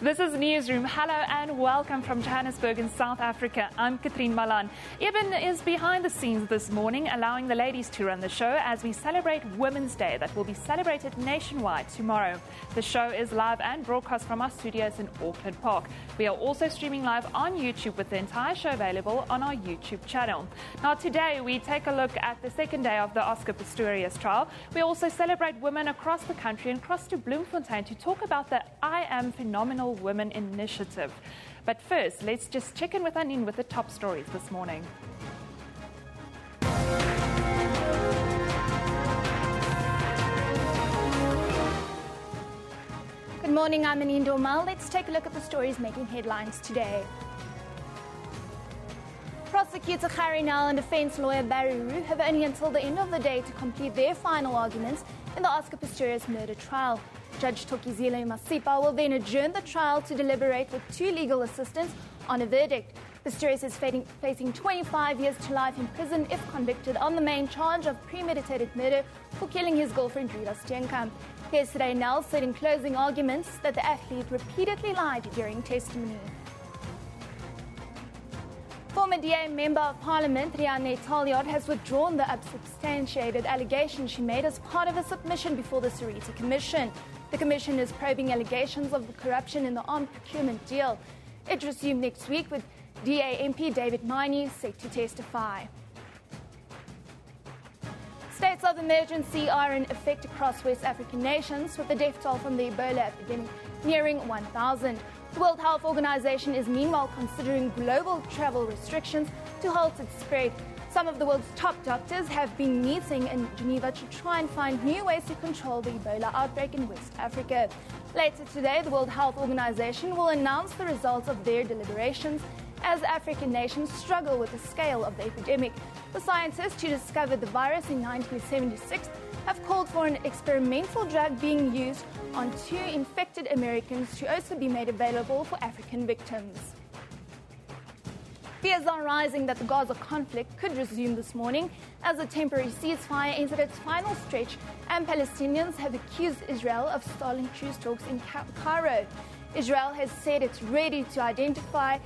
This is Newsroom. Hello and welcome from Johannesburg in South Africa. I'm Katrien Malan. Eben is behind the scenes this morning, allowing the ladies to run the show as we celebrate Women's Day that will be celebrated nationwide tomorrow. The show is live and broadcast from our studios in Auckland Park. We are also streaming live on YouTube with the entire show available on our YouTube channel. Now today we take a look at the second day of the Oscar Pistorius trial. We also celebrate women across the country and cross to Bloemfontein to talk about the I Am Phenomenal Women initiative. But first, let's just check in with Anine with the top stories this morning. Good morning, I'm Anine Dormal. Let's take a look at the stories making headlines today. Prosecutor Harry Nell and defence lawyer Barry Roo have only until the end of the day to complete their final arguments in the Oscar Pistorius murder trial. Judge Thokozile Masipa will then adjourn the trial to deliberate with two legal assistants on a verdict. Pistorius is facing 25 years to life in prison if convicted on the main charge of premeditated murder for killing his girlfriend Rita Steenkamp. Yesterday, Nell said in closing arguments that the athlete repeatedly lied during testimony. Former DA Member of Parliament Rianne Taljaard has withdrawn the unsubstantiated allegations she made as part of a submission before the Sarita Commission. The Commission is probing allegations of corruption in the armed procurement deal. It resumed next week with DA MP David Miney set to testify. States of emergency are in effect across West African nations, with the death toll from the Ebola epidemic nearing 1,000. The World Health Organization is meanwhile considering global travel restrictions to halt its spread. Some of the world's top doctors have been meeting in Geneva to try and find new ways to control the Ebola outbreak in West Africa. Later today, the World Health Organization will announce the results of their deliberations as African nations struggle with the scale of the epidemic. The scientists who discovered the virus in 1976 have called for an experimental drug being used on 2 infected Americans to also be made available for African victims. Fears are rising that the Gaza conflict could resume this morning as a temporary ceasefire entered its final stretch and Palestinians have accused Israel of stalling truce talks in Cairo. Israel has said it's ready to identify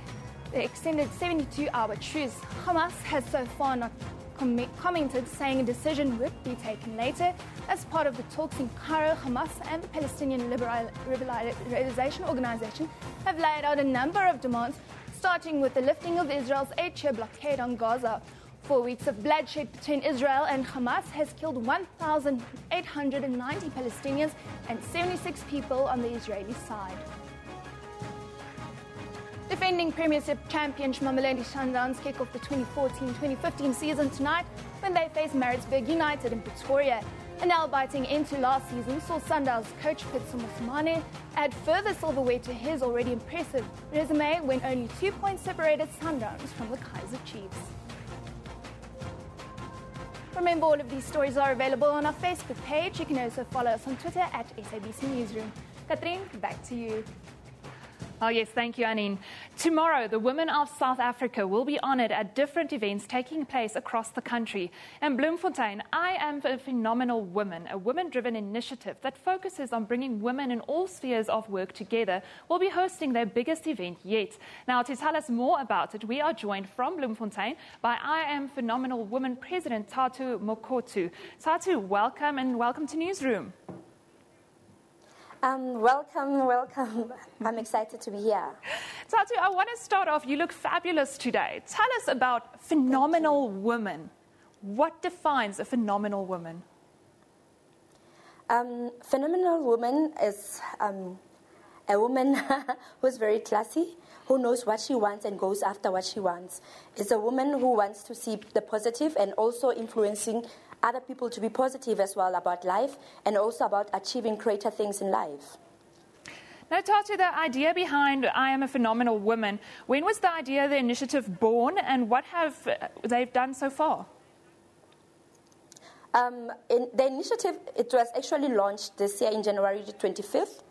the extended 72-hour truce. Hamas has so far not commented, saying a decision would be taken later. As part of the talks in Cairo, Hamas and the Palestinian Liberalization Organization have laid out a number of demands, starting with the lifting of Israel's 8-year blockade on Gaza. 4 weeks of bloodshed between Israel and Hamas has killed 1,890 Palestinians and 76 people on the Israeli side. Defending Premiership champion Mamelodi Sundowns kick off the 2014-2015 season tonight when they face Maritzburg United in Pretoria. A nail-biting end to last season saw Sundowns coach Pitso Mosimane add further silverware to his already impressive resume when only 2 points separated Sundowns from the Kaizer Chiefs. Remember, all of these stories are available on our Facebook page. You can also follow us on Twitter at SABC Newsroom. Katrien, back to you. Oh yes, thank you, Anine. Tomorrow, the women of South Africa will be honoured at different events taking place across the country. In Bloemfontein, I Am a Phenomenal Woman, a women-driven initiative that focuses on bringing women in all spheres of work together, will be hosting their biggest event yet. Now, to tell us more about it, we are joined from Bloemfontein by I Am Phenomenal Woman President Tatu Mokotu. Tatu, welcome and welcome to Newsroom. Welcome. I'm excited to be here. Tatu, I want to start off. You look fabulous today. Tell us about phenomenal woman. What defines a phenomenal woman? Phenomenal woman is a woman who's very classy, who knows what she wants and goes after what she wants. It's a woman who wants to see the positive and also influencing other people to be positive as well about life and also about achieving greater things in life. Now, Tatu, the idea behind I Am a Phenomenal Woman, when was the idea, the initiative born, and what have they done so far? In the initiative, it was actually launched this year in January 25th.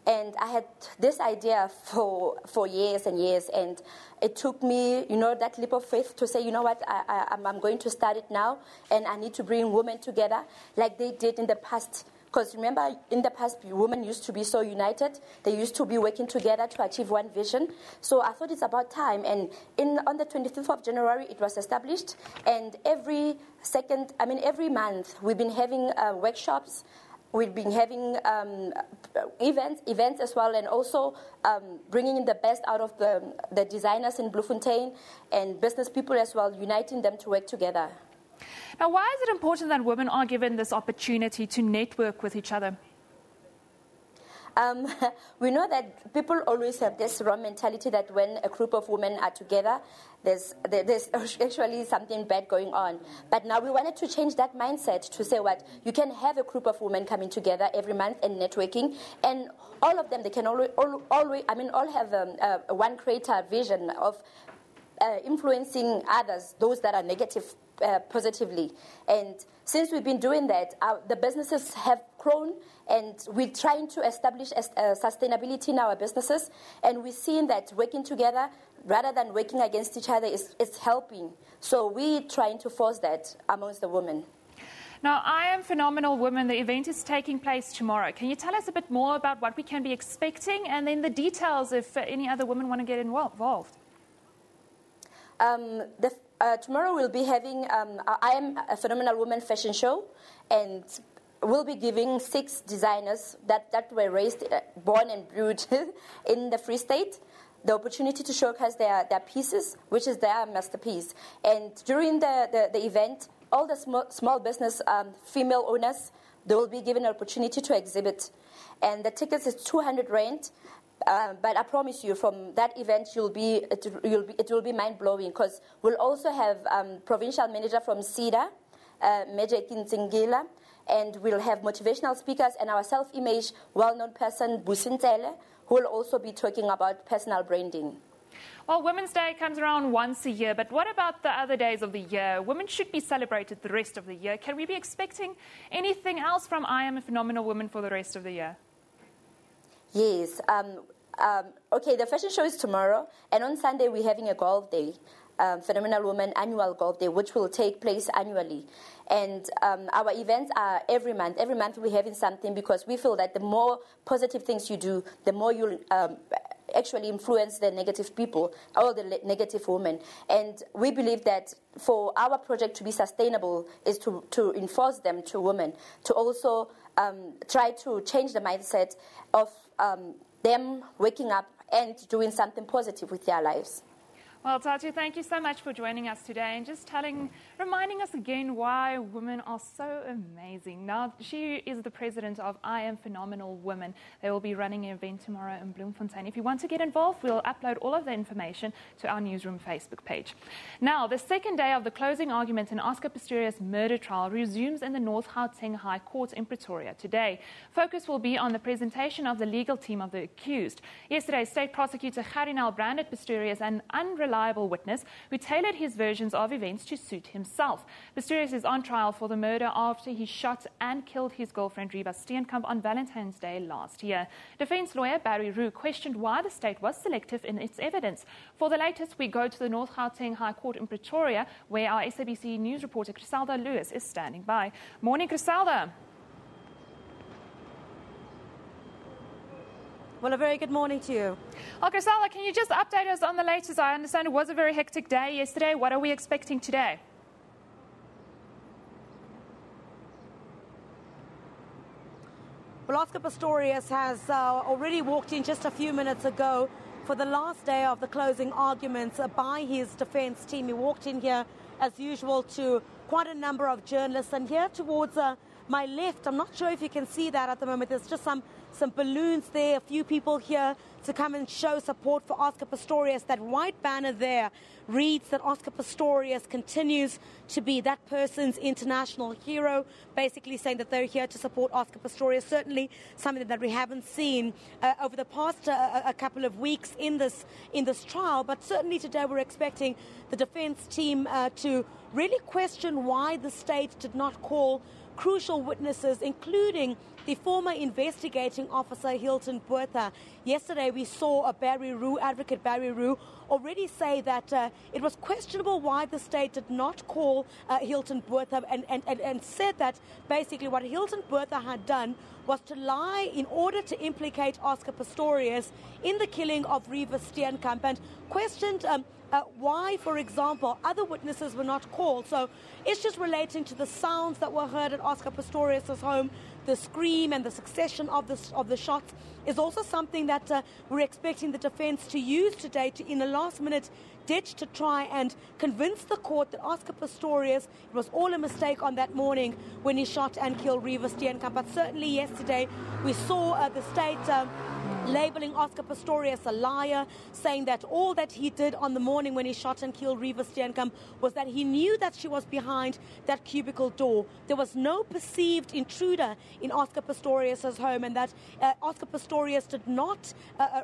And I had this idea for years and years, and it took me, that leap of faith to say, you know what, I'm going to start it now, and I need to bring women together like they did in the past Because remember, in the past, women used to be so united. They used to be working together to achieve one vision. So I thought it's about time. And on the 25th of January, it was established. And every month, we've been having workshops. We've been having events as well, and also bringing in the best out of the designers in Bloemfontein and business people as well, uniting them to work together. Now, why is it important that women are given this opportunity to network with each other? We know that people always have this wrong mentality that when a group of women are together, there's actually something bad going on. But now we wanted to change that mindset to say what you can have a group of women coming together every month and networking, and all of them, they can all have one greater vision of influencing others, those that are negative, positively. And since we've been doing that, the businesses have grown, and we're trying to establish sustainability in our businesses, and we're seeing that working together rather than working against each other is helping. So we're trying to force that amongst the women. Now, I Am Phenomenal Women, the event is taking place tomorrow. Can you tell us a bit more about what we can be expecting, and then the details if any other women want to get involved? Tomorrow we'll be having I Am a Phenomenal Woman fashion show, and we'll be giving 6 designers that were raised, born and brewed in the Free State the opportunity to showcase their pieces, which is their masterpiece. And during the event, all the small business female owners, they will be given an opportunity to exhibit. And the tickets is 200 Rand. But I promise you, from that event, it will be mind-blowing, because we'll also have provincial manager from SIDA, Major Kinzingila, and we'll have motivational speakers and our self-image well-known person, Busintele, who will also be talking about personal branding. Well, Women's Day comes around once a year, but what about the other days of the year? Women should be celebrated the rest of the year. Can we be expecting anything else from I Am a Phenomenal Woman for the rest of the year? Yes. Okay, the fashion show is tomorrow, and on Sunday we're having a golf day, Phenomenal Woman Annual Golf Day, which will take place annually. And our events are every month. Every month we're having something, because we feel that the more positive things you do, the more you'll actually influence the negative people, or the negative women. And we believe that for our project to be sustainable is to enforce them to women, to also try to change the mindset of them waking up and doing something positive with their lives. Well, Tatu, thank you so much for joining us today and just reminding us again why women are so amazing. Now, she is the president of I Am Phenomenal Women. They will be running an event tomorrow in Bloemfontein. If you want to get involved, we'll upload all of the information to our Newsroom Facebook page. Now, the second day of the closing argument in Oscar Pistorius' murder trial resumes in the North Gauteng High Court in Pretoria today. Focus will be on the presentation of the legal team of the accused. Yesterday, State Prosecutor Garinel branded Pistorius an unreliable witness who tailored his versions of events to suit himself. Pistorius is on trial for the murder after he shot and killed his girlfriend Reba Steenkamp on Valentine's Day last year. Defense lawyer Barry Roux questioned why the state was selective in its evidence. For the latest, we go to the North Gauteng High Court in Pretoria, where our SABC news reporter Griselda Lewis is standing by. Morning, Griselda. Well, a very good morning to you. Well, Griselda, can you just update us on the latest? I understand it was a very hectic day yesterday. What are we expecting today? Well, Oscar Pistorius has already walked in just a few minutes ago for the last day of the closing arguments by his defense team. He walked in here, as usual, to quite a number of journalists. And here towards my left, I'm not sure if you can see that at the moment, there's just some balloons there, a few people here to come and show support for Oscar Pistorius. That white banner there reads that Oscar Pistorius continues to be that person's international hero, basically saying that they're here to support Oscar Pistorius. Certainly something that we haven't seen over the past a couple of weeks in this trial, but certainly today we're expecting the defense team to really question why the state did not call crucial witnesses, including the former investigating officer, Hilton Botha. Yesterday, we saw Advocate Barry Roo, already say that it was questionable why the state did not call Hilton Botha and said that basically what Hilton Botha had done was to lie in order to implicate Oscar Pistorius in the killing of Reeva Steenkamp, and questioned why, for example, other witnesses were not called. So issues relating to the sounds that were heard at Oscar Pistorius' home, the scream and the succession of the shots is also something that we're expecting the defense to use today in a last-minute ditch to try and convince the court that Oscar Pistorius, it was all a mistake on that morning when he shot and killed Reeva Steenkamp. But certainly yesterday we saw the state labeling Oscar Pistorius a liar, saying that all that he did on the morning when he shot and killed Reeva Steenkamp was that he knew that she was behind that cubicle door. There was no perceived intruder in Oscar Pistorius' home, and that Oscar Pistorius did not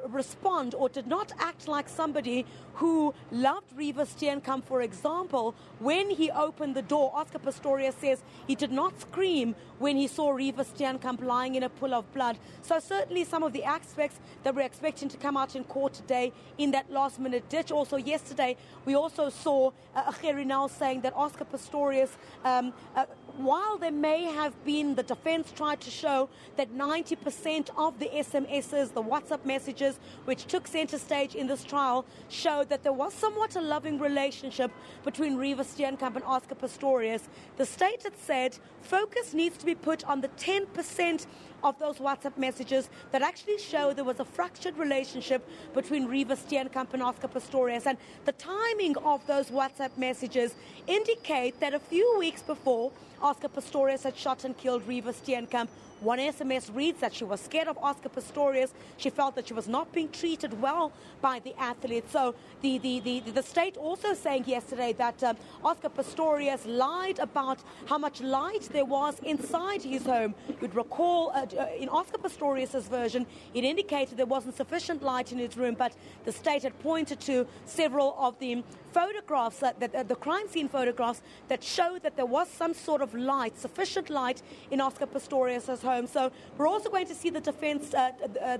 respond or did not act like somebody who loved Reeva Steenkamp. For example, when he opened the door, Oscar Pistorius says he did not scream when he saw Reeva Steenkamp lying in a pool of blood. So certainly some of the aspects that we're expecting to come out in court today in that last-minute ditch. Also yesterday, we also saw Gerrie Nel saying that Oscar Pistorius, while there may have been, the defense tried to show that 90% of the SMSs, the WhatsApp messages, which took center stage in this trial, showed that there was somewhat a loving relationship between Reeva Steenkamp and Oscar Pistorius. The state had said focus needs to be put on the 10% of those WhatsApp messages that actually show there was a fractured relationship between Reeva Steenkamp and Oscar Pistorius. And the timing of those WhatsApp messages indicate that a few weeks before Oscar Pistorius had shot and killed Reeva Steenkamp, one SMS reads that she was scared of Oscar Pistorius. She felt that she was not being treated well by the athlete. So the state also saying yesterday that Oscar Pistorius lied about how much light there was inside his home. You'd recall in Oscar Pistorius' version, it indicated there wasn't sufficient light in his room, but the state had pointed to several of the photographs, the crime scene photographs, that showed that there was some sort of light, sufficient light in Oscar Pistorius' home. So we're also going to see the defense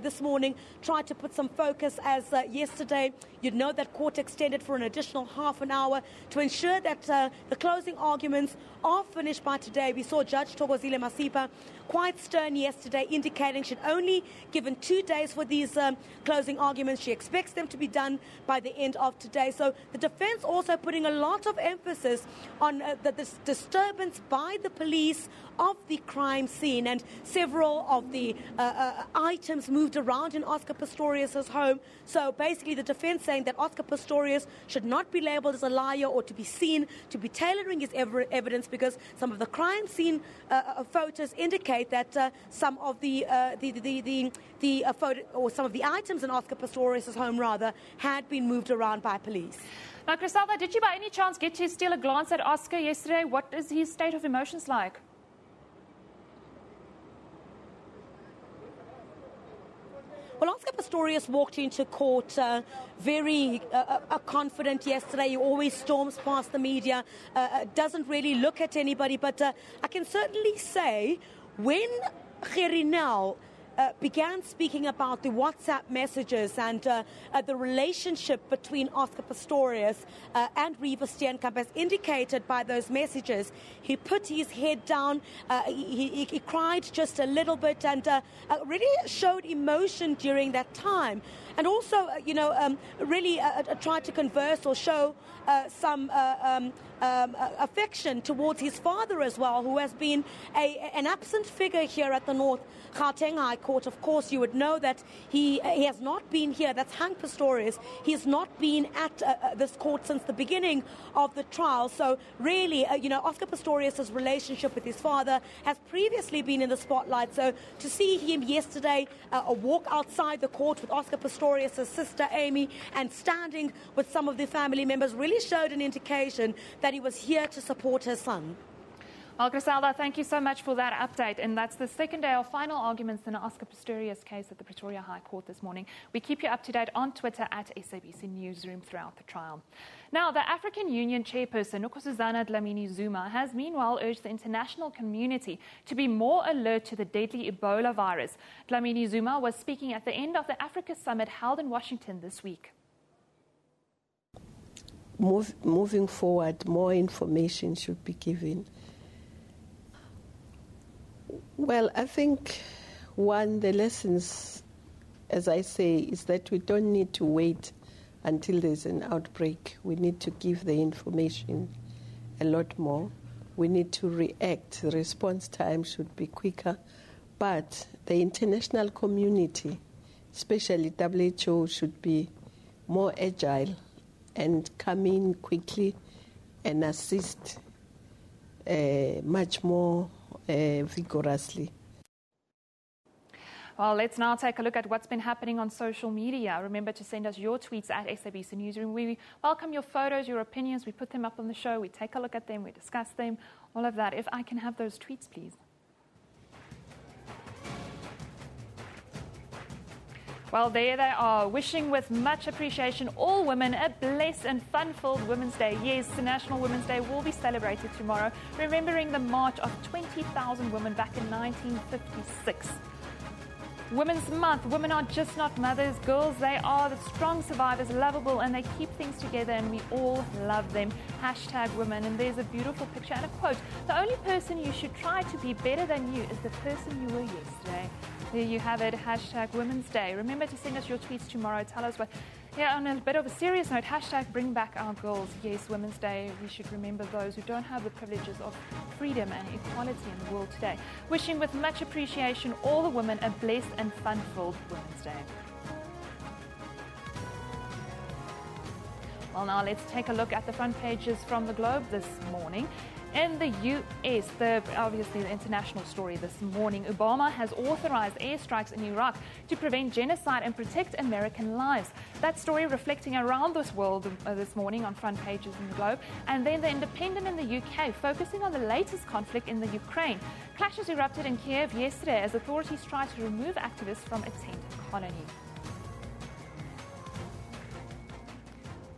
this morning try to put some focus, as yesterday you'd know that court extended for an additional half an hour to ensure that the closing arguments are finished by today. We saw Judge Thokozile Masipa quite stern yesterday, indicating she'd only given 2 days for these closing arguments. She expects them to be done by the end of today. So the defense also putting a lot of emphasis on the disturbance by the police of the crime scene, and several of the items moved around in Oscar Pistorius' home. So basically the defense saying that Oscar Pistorius should not be labeled as a liar or to be seen to be tailoring his evidence, because some of the crime scene photos indicate that some of the photo, or some of the items in Oscar Pistorius' home rather, had been moved around by police. Now, Griselda, did you by any chance get to steal a glance at Oscar yesterday? What is his state of emotions like? Well, Oscar Pistorius walked into court very confident yesterday. He always storms past the media, doesn't really look at anybody. But I can certainly say when Gerrie Nel began speaking about the WhatsApp messages and the relationship between Oscar Pistorius and Reeva Steenkamp, as indicated by those messages, he put his head down, he cried just a little bit, and really showed emotion during that time. And also, really tried to converse or show some affection towards his father as well, who has been an absent figure here at the North Gauteng High Court. Of course, you would know that he has not been here. That's Hank Pistorius. He has not been at this court since the beginning of the trial. So really, Oscar Pistorius' relationship with his father has previously been in the spotlight. So to see him yesterday walk outside the court with Oscar Pistorius' sister Amy and standing with some of the family members really showed an indication that he was here to support her son. Well, Griselda, thank you so much for that update. And that's the second day of final arguments in the Oscar Pistorius case at the Pretoria High Court this morning. We keep you up to date on Twitter at SABC Newsroom throughout the trial. Now, the African Union chairperson, Nkosazana Dlamini-Zuma, has meanwhile urged the international community to be more alert to the deadly Ebola virus. Dlamini-Zuma was speaking at the end of the Africa Summit held in Washington this week. Moving forward, more information should be given. Well, I think the lessons, as I say, is that we don't need to wait until there's an outbreak. We need to give the information a lot more. We need to react. The response time should be quicker. But the international community, especially WHO, should be more agile and come in quickly and assist much more vigorously. Well, let's now take a look at what's been happening on social media. Remember to send us your tweets at SABC Newsroom. We welcome your photos, your opinions. We put them up on the show. We take a look at them. We discuss them, all of that. If I can have those tweets, please. Well, there they are, wishing with much appreciation all women a blessed and fun-filled Women's Day. Yes, the National Women's Day will be celebrated tomorrow, remembering the march of 20,000 women back in 1956. Women's Month. Women are just not mothers, girls. They are the strong survivors, lovable, and they keep things together, and we all love them. #women. And there's a beautiful picture and a quote. The only person you should try to be better than you is the person you were yesterday. There you have it, #Women's Day. Remember to send us your tweets tomorrow. Tell us what. Yeah, on a bit of a serious note, #bring back our girls. Yes, Women's Day. We should remember those who don't have the privileges of freedom and equality in the world today. Wishing with much appreciation all the women a blessed and fun-filled Women's Day. Well, now let's take a look at the front pages from the Globe this morning. In the U.S., obviously the international story this morning, Obama has authorized airstrikes in Iraq to prevent genocide and protect American lives. That story reflecting around this world this morning on front pages in the Globe. And then the Independent in the UK, focusing on the latest conflict in the Ukraine. Clashes erupted in Kiev yesterday as authorities try to remove activists from a tent colony.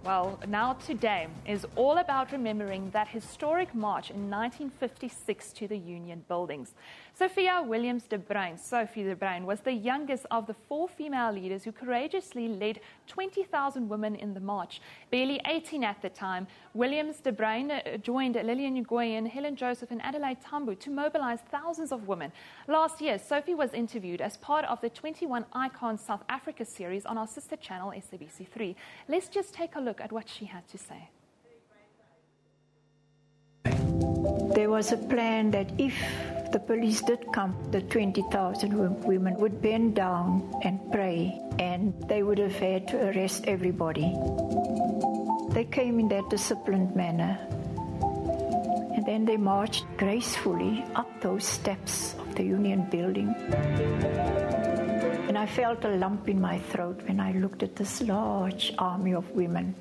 Well, now today is all about remembering that historic march in 1956 to the Union buildings. Sophia Williams de Bruyn, Sophie de Bruyn, was the youngest of the 4 female leaders who courageously led 20,000 women in the march. Barely 18 at the time, Williams de Bruyn joined Lillian Ngoyi, Helen Joseph and Adelaide Tambo to mobilize thousands of women. Last year, Sophie was interviewed as part of the 21 Icons South Africa series on our sister channel, SABC3. Let's just take a look at what she had to say. There was a plan that if the police did come, the 20,000 women would bend down and pray, and they would have had to arrest everybody. They came in that disciplined manner, and then they marched gracefully up those steps of the Union building. And I felt a lump in my throat when I looked at this large army of women,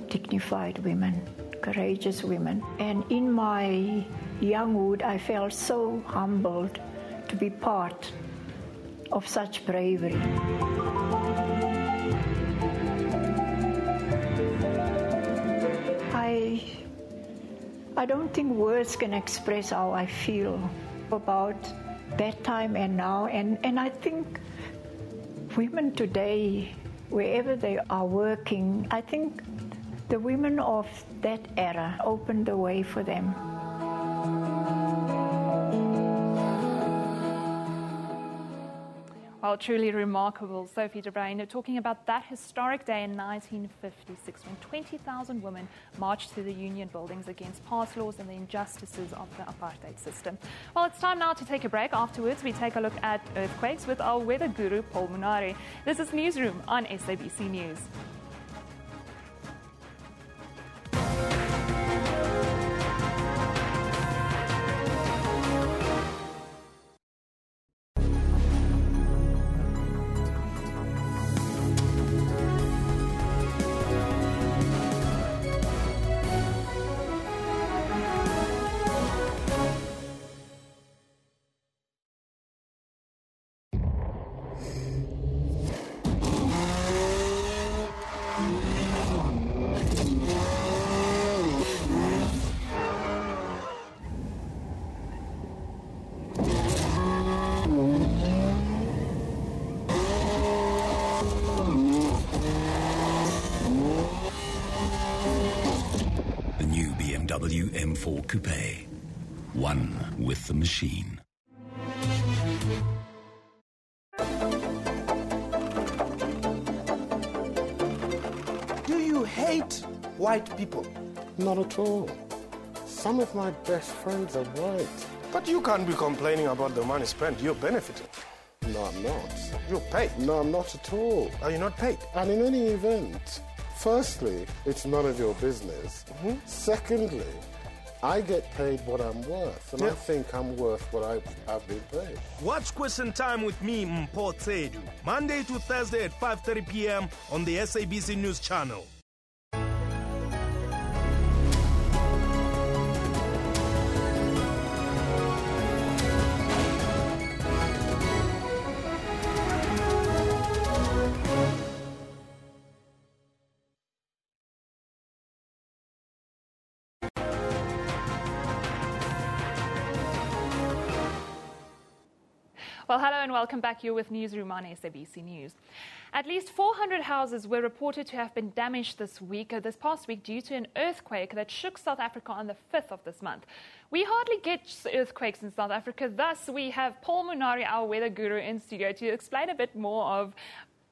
dignified women, courageous women. And in my younghood, I felt so humbled to be part of such bravery. I don't think words can express how I feel about that time and now. And I think women today, wherever they are working, I think the women of that era opened the way for them. Well, truly remarkable, Sophie de Bruyn, talking about that historic day in 1956 when 20,000 women marched through the Union buildings against past laws and the injustices of the apartheid system. Well, it's time now to take a break. Afterwards, we take a look at earthquakes with our weather guru, Paul Munari. This is Newsroom on SABC News. BMW M4 Coupe. One with the machine. Do you hate white people? Not at all. Some of my best friends are white. But you can't be complaining about the money spent. You're benefiting. No, I'm not. You're paid. No, I'm not at all. Are you not paid? And in any event, firstly, it's none of your business. Secondly, I get paid what I'm worth, and I think I'm worth what I've been paid. Watch Question Time with me, Mpho Tsedu, Monday to Thursday at 5:30 p.m. on the SABC News Channel. Well, hello and welcome back. You're with Newsroom on SABC News. At least 400 houses were reported to have been damaged this past week due to an earthquake that shook South Africa on the 5th of this month. We hardly get earthquakes in South Africa. Thus, we have Paul Munari, our weather guru, in studio to explain a bit more of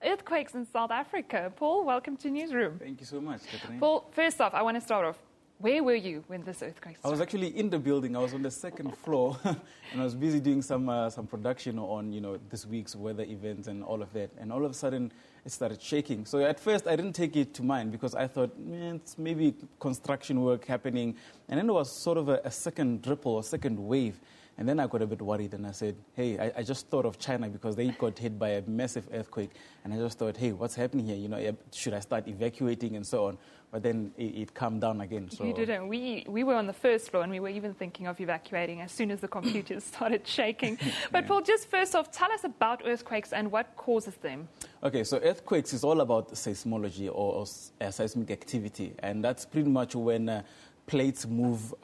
earthquakes in South Africa. Paul, welcome to Newsroom. Thank you so much, Catherine. Paul, first off, I want to start off. Where were you when this earthquake started? I was actually in the building. I was on the second floor, and I was busy doing some production on this week's weather events and all of that. And all of a sudden, it started shaking. So at first, I didn't take it to mind because I thought, it's maybe construction work happening. And then there was sort of a second ripple, a second wave. And then I got a bit worried and I said, hey, I just thought of China because they got hit by a massive earthquake. And I just thought, hey, what's happening here? Should I start evacuating and so on? But then it calmed down again. So. You didn't. We were on the first floor and we were even thinking of evacuating as soon as the computers started shaking. But Paul, just first off, tell us about earthquakes and what causes them. Okay, so earthquakes is all about seismology or seismic activity. And that's pretty much when plates move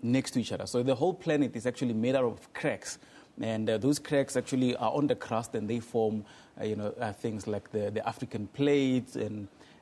next to each other. So the whole planet is actually made out of cracks. And those cracks actually are on the crust and they form, things like the African plate.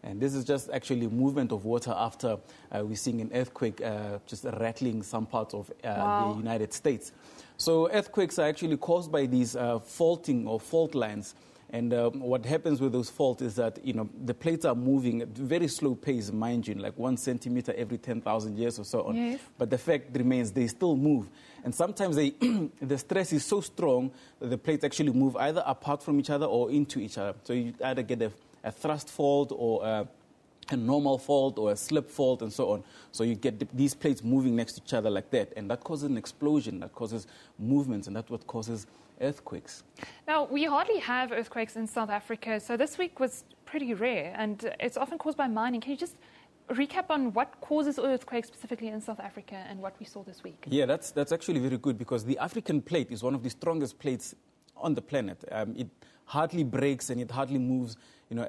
And this is just actually movement of water after we're seeing an earthquake just rattling some parts of the United States. So earthquakes are actually caused by these faulting or fault lines. And what happens with those faults is that, the plates are moving at very slow pace, mind you, like 1 centimeter every 10,000 years or so on. Yes. But the fact remains they still move. And sometimes the stress is so strong that the plates actually move either apart from each other or into each other. So you either get a thrust fault or a normal fault or a slip fault and so on. So you get these plates moving next to each other like that. And that causes an explosion, that causes movements, and that's what causes earthquakes. Now, we hardly have earthquakes in South Africa, so this week was pretty rare, and it's often caused by mining. Can you just recap on what causes earthquakes specifically in South Africa and what we saw this week? Yeah, that's actually very good because the African plate is one of the strongest plates on the planet. It hardly breaks and it hardly moves,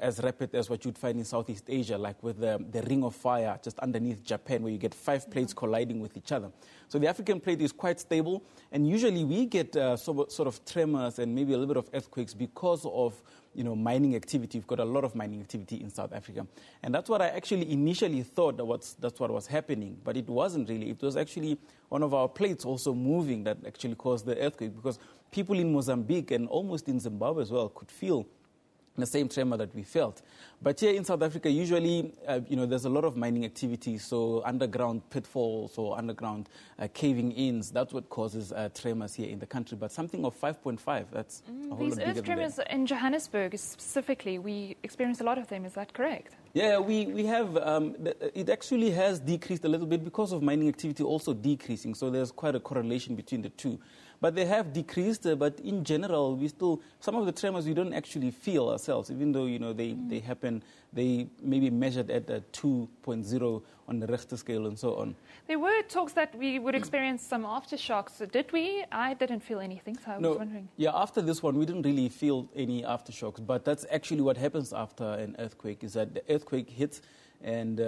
as rapid as what you'd find in Southeast Asia, like with the Ring of Fire just underneath Japan, where you get 5 plates colliding with each other. So the African plate is quite stable, and usually we get sort of tremors and maybe a little bit of earthquakes because of mining activity. We've got a lot of mining activity in South Africa, and that's what I actually initially thought that's what was happening, but it wasn't really. It was actually one of our plates also moving that actually caused the earthquake, because people in Mozambique and almost in Zimbabwe as well could feel the same tremor that we felt. But here in South Africa, usually, there's a lot of mining activity, so underground pitfalls or underground caving-ins, that's what causes tremors here in the country. But something of 5.5, that's a whole lot bigger than that. These earth tremors in Johannesburg specifically, we experience a lot of them, is that correct? Yeah, we have, it actually has decreased a little bit because of mining activity also decreasing, so there's quite a correlation between the two. But they have decreased, but in general, some of the tremors we don't actually feel ourselves, even though, they happen, they may be measured at 2.0 on the Richter scale and so on. There were talks that we would experience some aftershocks. Did we? I didn't feel anything, so I was wondering. Yeah, after this one, we didn't really feel any aftershocks, but that's actually what happens after an earthquake, is that the earthquake hits and,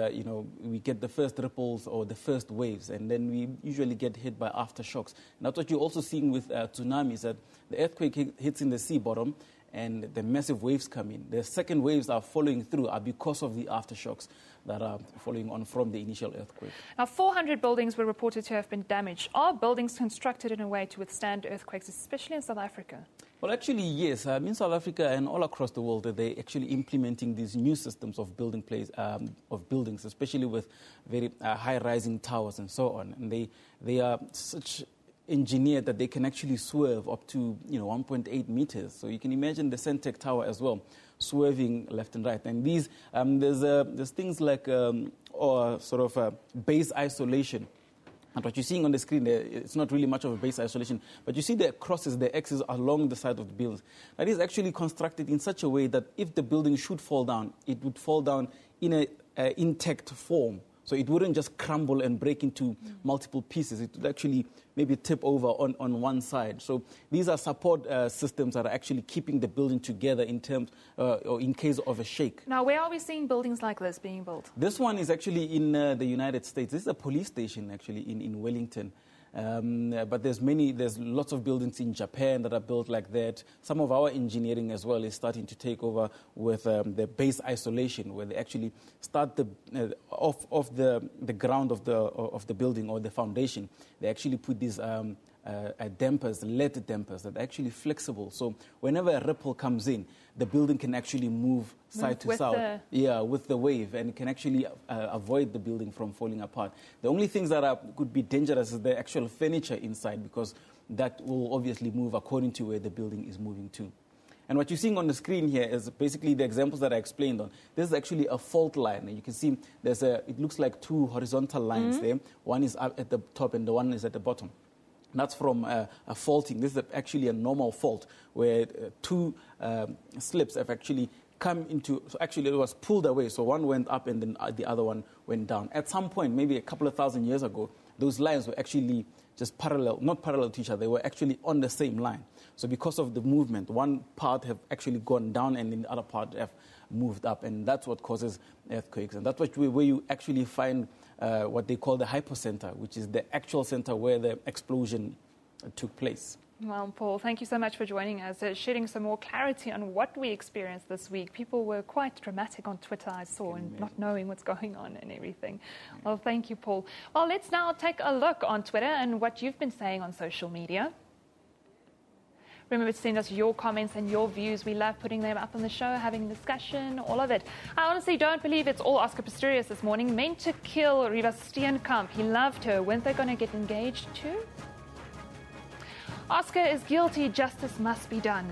we get the first ripples or the first waves, and then we usually get hit by aftershocks. And that's what you're also seeing with tsunamis, that the earthquake hits in the sea bottom, and the massive waves come in. The second waves are following through are because of the aftershocks that are following on from the initial earthquake. Now, 400 buildings were reported to have been damaged. Are buildings constructed in a way to withstand earthquakes, especially in South Africa? Well, actually, yes. In South Africa and all across the world, they're actually implementing these new systems of buildings, especially with very high-rising towers and so on. And they are such engineered that they can actually swerve up to 1.8 meters. So you can imagine the Centec Tower as well, swerving left and right. And these there's things like base isolation. And what you're seeing on the screen there, it's not really much of a base isolation, but you see the crosses, the X's along the side of the buildings. That is actually constructed in such a way that if the building should fall down, it would fall down in an intact form. So it wouldn't just crumble and break into multiple pieces. It would actually maybe tip over on one side. So these are support systems that are actually keeping the building together in terms or in case of a shake. Now, where are we seeing buildings like this being built? This one is actually in the United States. This is a police station actually in Wellington. But there's lots of buildings in Japan that are built like that. Some of our engineering as well is starting to take over with the base isolation, where they actually start off the ground of the building or the foundation. They actually put these dampers, lead dampers that are actually flexible. So whenever a ripple comes in, the building can actually move side to side. With the wave, and it can actually avoid the building from falling apart. The only things that could be dangerous is the actual furniture inside, because that will obviously move according to where the building is moving to. And what you're seeing on the screen here is basically the examples that I explained on. This is actually a fault line. And you can see it looks like two horizontal lines there. One is up at the top and the one is at the bottom. That's from a faulting. This is actually a normal fault where two slips have actually come into... So actually it was pulled away. So one went up and then the other one went down. At some point, maybe a couple of thousand years ago, those lines were actually just not parallel to each other. They were actually on the same line. So because of the movement, one part have actually gone down and the other part have moved up. And that's what causes earthquakes. And that's where you actually find what they call the hypocenter, which is the actual center where the explosion took place. Well, Paul, thank you so much for joining us, shedding some more clarity on what we experienced this week. People were quite dramatic on Twitter, I saw, and not knowing what's going on and everything. Well, thank you, Paul. Well, let's now take a look on Twitter and what you've been saying on social media. Remember to send us your comments and your views. We love putting them up on the show, having a discussion, all of it. I honestly don't believe it's all Oscar Pistorius this morning. Meant to kill Riva Steenkamp. He loved her. Weren't they going to get engaged too? Oscar is guilty. Justice must be done.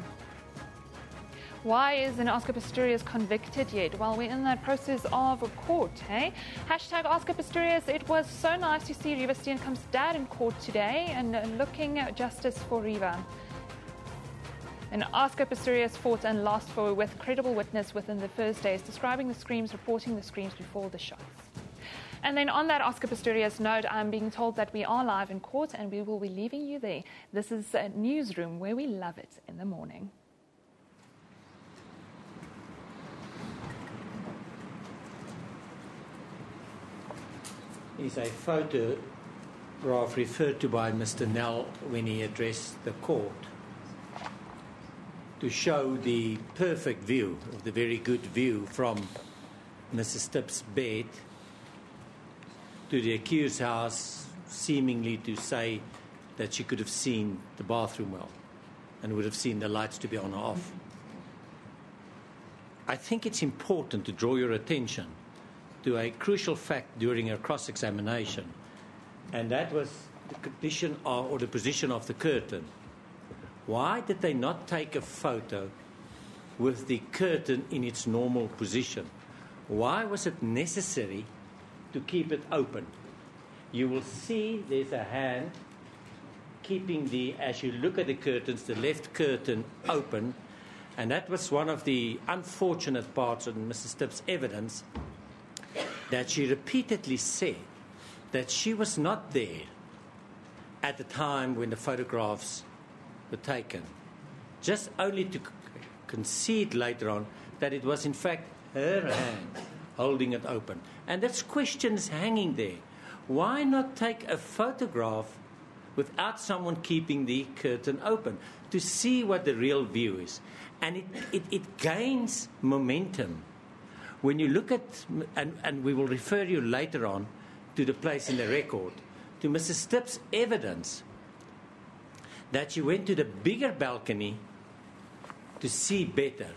Why isn't Oscar Pistorius convicted yet? Well, we're in that process of a court, hey? Hashtag Oscar Pistorius. It was so nice to see Riva Steenkamp's dad in court today and looking at justice for Riva. And Oscar Pistorius fought and lost with credible witness within the first days, describing the screams, reporting the screams before the shots. And then on that Oscar Pistorius note, I'm being told that we are live in court and we will be leaving you there. This is a Newsroom where we love it in the morning. Is a photograph referred to by Mr. Nell when he addressed the court to show the perfect view, or the very good view from Mrs. Stipp's bed to the accused's house, seemingly to say that she could have seen the bathroom well and would have seen the lights to be on or off. I think it's important to draw your attention to a crucial fact during a cross-examination, and that was the condition or the position of the curtain. Why did they not take a photo with the curtain in its normal position? Why was it necessary to keep it open? You will see there's a hand keeping as you look at the curtains, the left curtain open, and that was one of the unfortunate parts of Mrs. Stipp's evidence, that she repeatedly said that she was not there at the time when the photographs were taken, just only to concede later on that it was in fact her hand holding it open. And that's questions hanging there. Why not take a photograph without someone keeping the curtain open to see what the real view is. And it gains momentum. When you look at, and we will refer you later on to the place in the record, to Mrs. Stipp's evidence that she went to the bigger balcony to see better,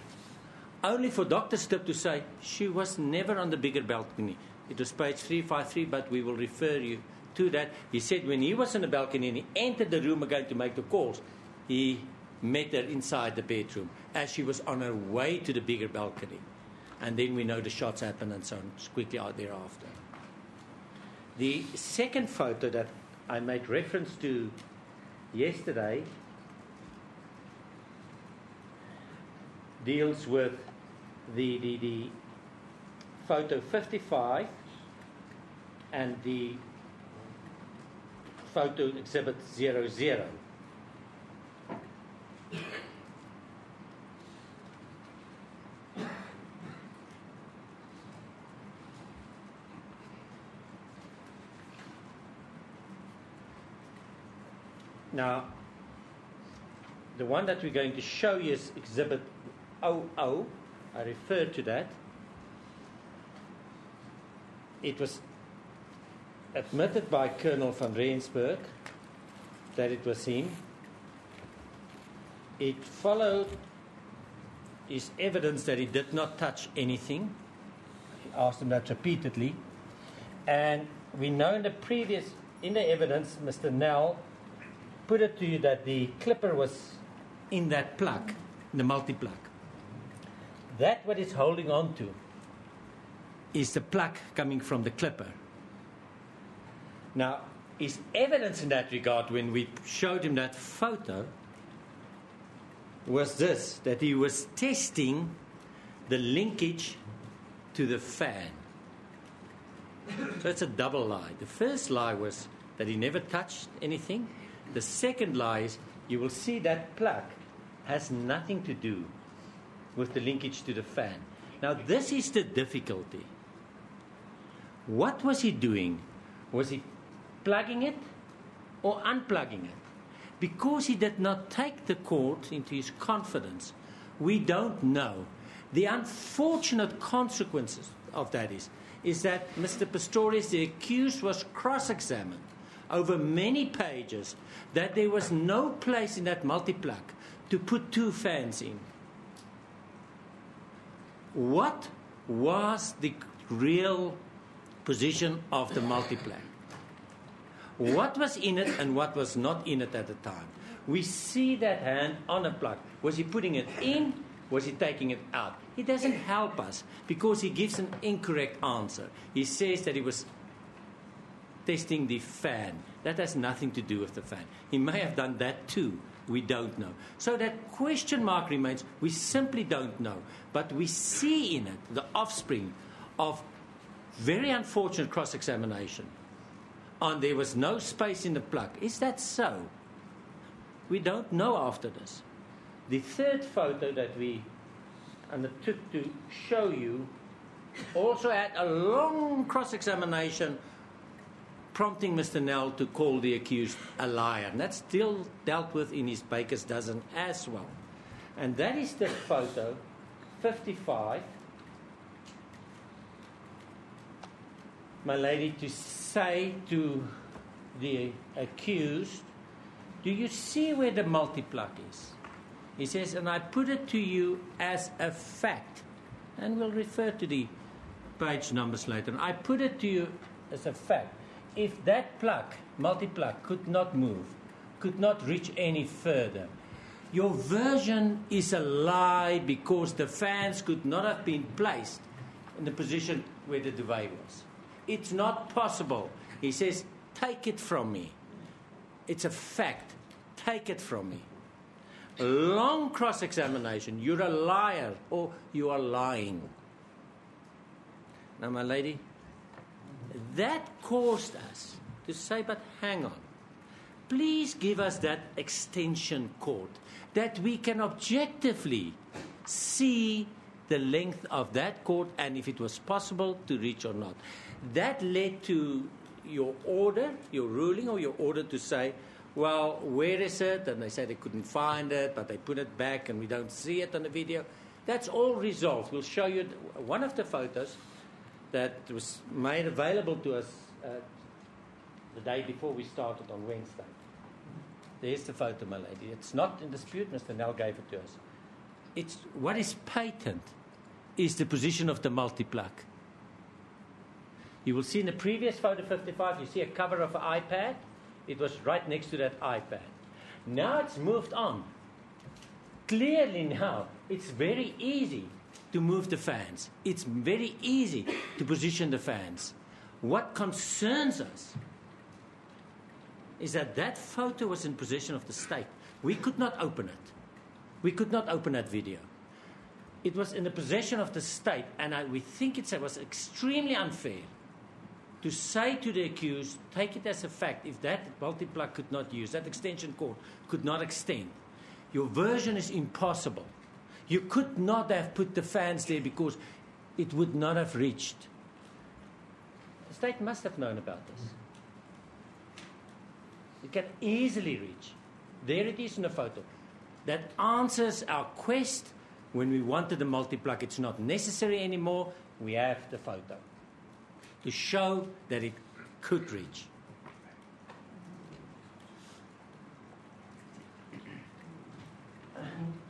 only for Dr. Stipp to say she was never on the bigger balcony. It was page 353, but we will refer you to that. He said when he was on the balcony and he entered the room again to make the calls, he met her inside the bedroom as she was on her way to the bigger balcony. And then we know the shots happened and so on, quickly out thereafter. The second photo that I made reference to yesterday deals with the photo 55 and the photo exhibit 00. Now, the one that we're going to show you is exhibit 00. I referred to that. It was admitted by Colonel van Rensburg that it was him. It followed his evidence that he did not touch anything. He asked him that repeatedly. And we know in the evidence, Mr. Nell put it to you that the clipper was in that plug, the multi-plug. That what he's holding on to is the plug coming from the clipper. Now, his evidence in that regard, when we showed him that photo, was this, that he was testing the linkage to the fan. So it's a double lie. The first lie was that he never touched anything. The second lie is you will see that plug has nothing to do with the linkage to the fan. Now, this is the difficulty. What was he doing? Was he plugging it or unplugging it? Because he did not take the cord into his confidence, we don't know. The unfortunate consequences of that is that Mr. Pistorius, the accused, was cross-examined over many pages that there was no place in that multi-plug to put two fans in. What was the real position of the multi-plug? What was in it and what was not in it at the time? We see that hand on a plug. Was he putting it in? Was he taking it out? He doesn't help us because he gives an incorrect answer. He says that he was testing the fan. That has nothing to do with the fan. He may have done that too. We don't know. So that question mark remains. We simply don't know. But we see in it the offspring of very unfortunate cross-examination. And there was no space in the plug. Is that so? We don't know after this. The third photo that we undertook to show you also had a long cross-examination prompting Mr. Nell to call the accused a liar. And that's still dealt with in his Baker's Dozen as well. And that is the photo 55. My lady, to say to the accused, do you see where the multi-plug is? He says, and I put it to you as a fact. And we'll refer to the page numbers later. I put it to you as a fact. If that plug, multi-plug, could not move, could not reach any further, your version is a lie because the fans could not have been placed in the position where the duvet was. It's not possible. He says, take it from me. It's a fact. Take it from me. A long cross-examination. You're a liar or you are lying. Now, my lady, that caused us to say, but hang on. Please give us that extension cord that we can objectively see the length of that cord and if it was possible to reach or not. That led to your order, your ruling or your order to say, well, where is it? And they say they couldn't find it, but they put it back and we don't see it on the video. That's all resolved. We'll show you one of the photos that was made available to us the day before we started on Wednesday. There's the photo, my lady. It's not in dispute. Mr. Nell gave it to us. What is patent is the position of the multiplug. You will see in the previous photo 55, you see a cover of an iPad. It was right next to that iPad. Now it's moved on. Clearly now, it's very easy to move the fans. It's very easy to position the fans. What concerns us is that that photo was in possession of the state. We could not open it. We could not open that video. It was in the possession of the state, and we think it was extremely unfair to say to the accused, take it as a fact, if that multiplug could not use, that extension cord could not extend, your version is impossible. You could not have put the fans there because it would not have reached. The state must have known about this. It can easily reach. There it is in the photo. That answers our quest. When we wanted the multiplug, it's not necessary anymore. We have the photo to show that it could reach.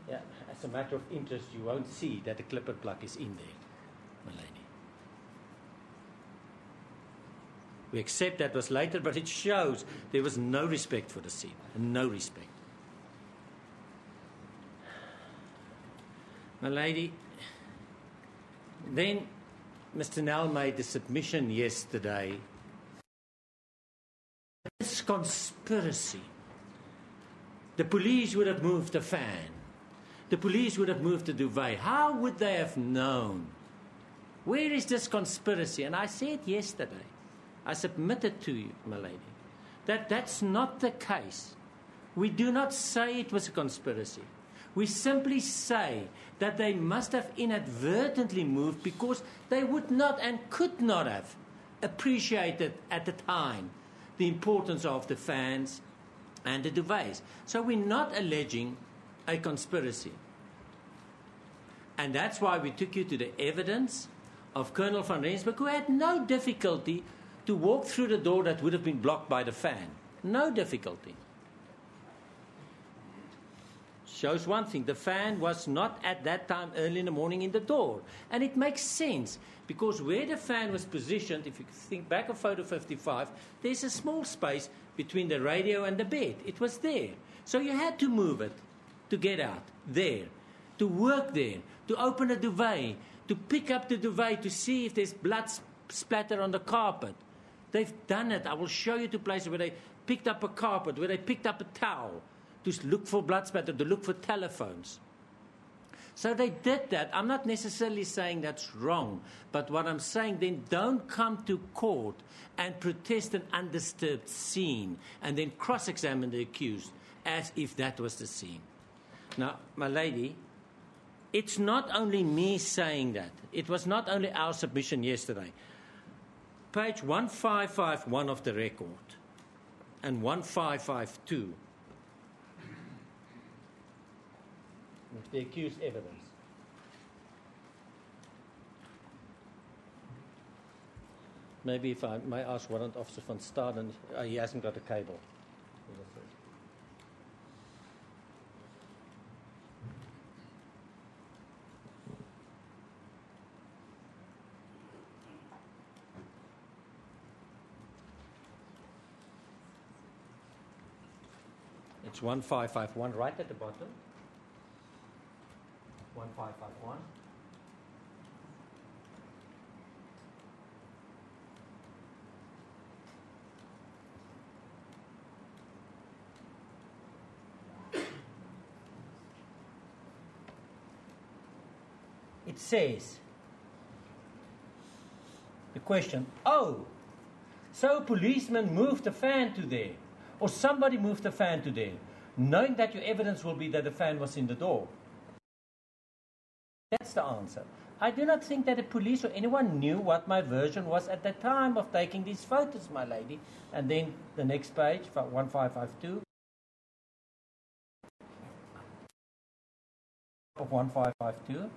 Yeah, as a matter of interest, you won't see that the clipper plug is in there, my lady. We accept that was later, but it shows there was no respect for the scene. No respect. My lady, then Mr. Nell made the submission yesterday. This conspiracy. The police would have moved the fan. The police would have moved the duvet. How would they have known? Where is this conspiracy? And I said yesterday, I submitted to you, my lady, that that's not the case. We do not say it was a conspiracy. We simply say that they must have inadvertently moved because they would not and could not have appreciated at the time the importance of the fans and the duvets. So we're not alleging a conspiracy. And that's why we took you to the evidence of Colonel van Rensburg, who had no difficulty to walk through the door that would have been blocked by the fan. No difficulty. Shows one thing, the fan was not at that time early in the morning in the door. And it makes sense, because where the fan was positioned, if you think back of photo 55, there's a small space between the radio and the bed. It was there. So you had to move it to get out, there, to work there, to open a duvet, to pick up the duvet to see if there's blood splatter on the carpet. They've done it. I will show you two places where they picked up a carpet, where they picked up a towel, to look for blood spatter, to look for telephones. So they did that. I'm not necessarily saying that's wrong, but what I'm saying, then don't come to court and protest an undisturbed scene and then cross-examine the accused as if that was the scene. Now, my lady, it's not only me saying that. It was not only our submission yesterday. Page 1551 of the record and 1552. The accused evidence. Maybe if I may ask Warrant Officer van Staden, he hasn't got a cable. It's 1551 right at the bottom. 1551. It says, the question, so a policeman moved the fan to there, or somebody moved the fan to there, knowing that your evidence will be that the fan was in the door. That's the answer. I do not think that the police or anyone knew what my version was at the time of taking these photos, my lady. And then the next page, 1552. of 1552.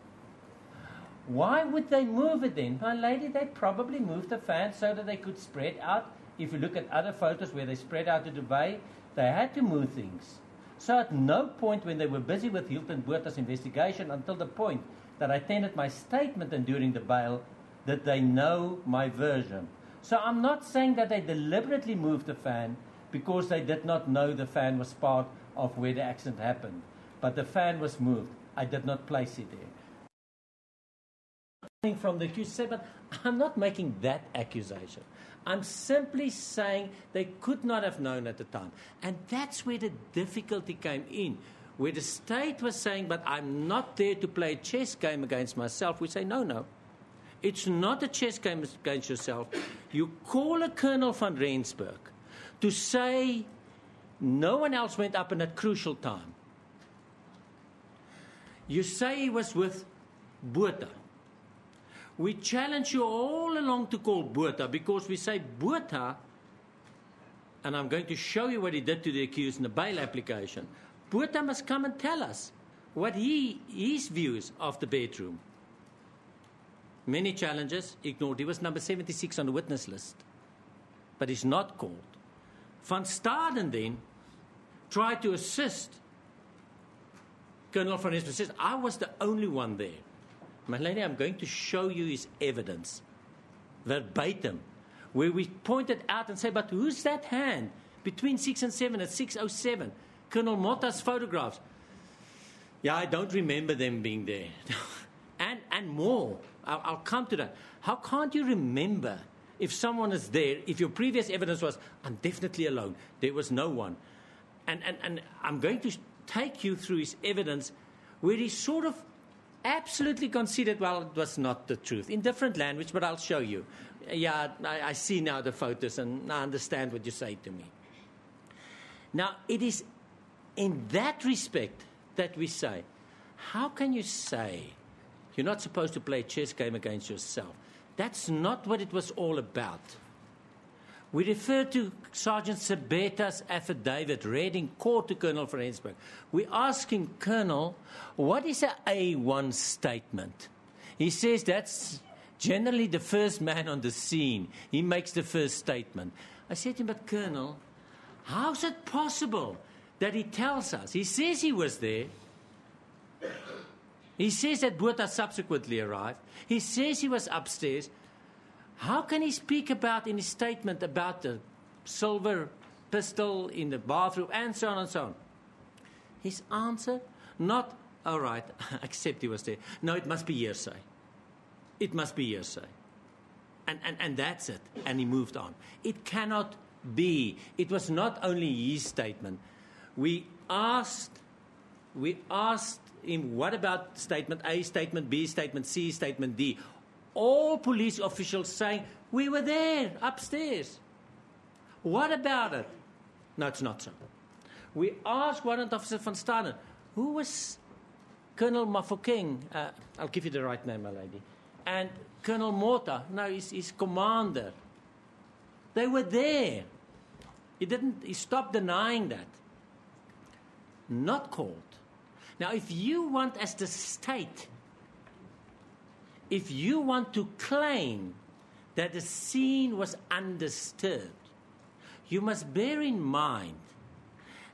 Why would they move it then? My lady, they probably moved the fan so that they could spread out. If you look at other photos where they spread out to the bay, they had to move things. So at no point when they were busy with Hilton Botha's investigation until the point that I tendered my statement and during the bail, did they know my version. So I'm not saying that they deliberately moved the fan because they did not know the fan was part of where the accident happened. But the fan was moved. I did not place it there. From the accused said, but I'm not making that accusation. I'm simply saying they could not have known at the time. And that's where the difficulty came in, where the state was saying, but I'm not there to play a chess game against myself. We say, no. It's not a chess game against yourself. You call a Colonel van Rensburg to say no one else went up in that crucial time. You say he was with Botha. We challenge you all along to call Botha because we say Botha, and I'm going to show you what he did to the accused in the bail application. Botha must come and tell us what his views of the bedroom. Many challenges ignored. He was number 76 on the witness list, but he's not called. Van Staden then tried to assist Colonel van Rensburg. Says, I was the only one there. My lady, I'm going to show you his evidence, verbatim, where we pointed out and say, but who's that hand between 6 and 7 at 6:07? Colonel Motta's photographs. Yeah, I don't remember them being there. and more. I'll come to that. How can't you remember if someone is there, if your previous evidence was, I'm definitely alone, there was no one. And I'm going to take you through his evidence where he sort of absolutely conceded, well, it was not the truth. In different language, but I'll show you. Yeah, I see now the photos and I understand what you say to me. Now, it is in that respect that we say, how can you say you're not supposed to play a chess game against yourself? That's not what it was all about. We refer to Sergeant Sabeta's affidavit read in court to Colonel van Rensburg. We ask him, Colonel, what is an A1 statement? He says that's generally the first man on the scene. He makes the first statement. I said to him, but Colonel, how's it possible that he tells us? He says he was there. He says that Botha subsequently arrived. He says he was upstairs. How can he speak about in his statement about the silver pistol in the bathroom and so on and so on? His answer, not, all right, accept he was there. No, it must be hearsay. It must be hearsay. And that's it. And he moved on. It cannot be. It was not only his statement. We asked him, what about statement A, statement B, statement C, statement D? All police officials saying, we were there, upstairs. What about it? No, it's not so. We asked Warrant Officer van Staden, who was Colonel Mafokeng? I'll give you the right name, my lady. And Colonel Motta, no, he's commander. They were there. He stopped denying that. Not called. Now, if you want, as the state, if you want to claim that the scene was undisturbed, you must bear in mind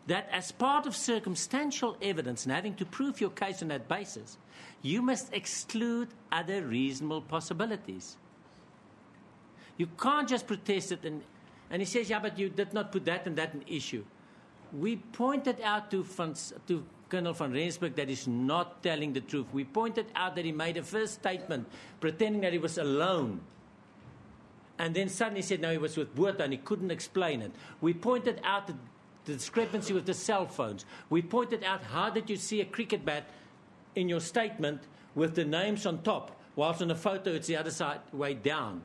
that as part of circumstantial evidence and having to prove your case on that basis, you must exclude other reasonable possibilities. You can't just protest it. And he says, yeah, but you did not put that and that in issue. We pointed out to Colonel van Rensburg that he's not telling the truth. We pointed out that he made a first statement pretending that he was alone. And then suddenly he said, no, he was with Botha and he couldn't explain it. We pointed out the discrepancy with the cell phones. We pointed out, how did you see a cricket bat in your statement with the names on top, whilst on the photo it's the other side, way down?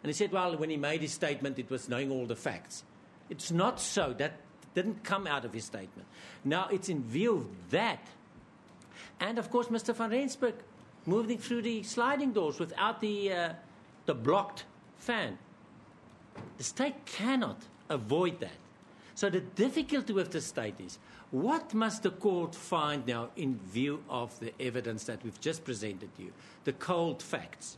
And he said, well, when he made his statement, it was knowing all the facts. It's not so. That didn't come out of his statement. Now, it's in view of that. And, of course, Mr. van Rensburg moving through the sliding doors without the blocked fan. The state cannot avoid that. So the difficulty with the state is, what must the court find now in view of the evidence that we've just presented to you, the cold facts?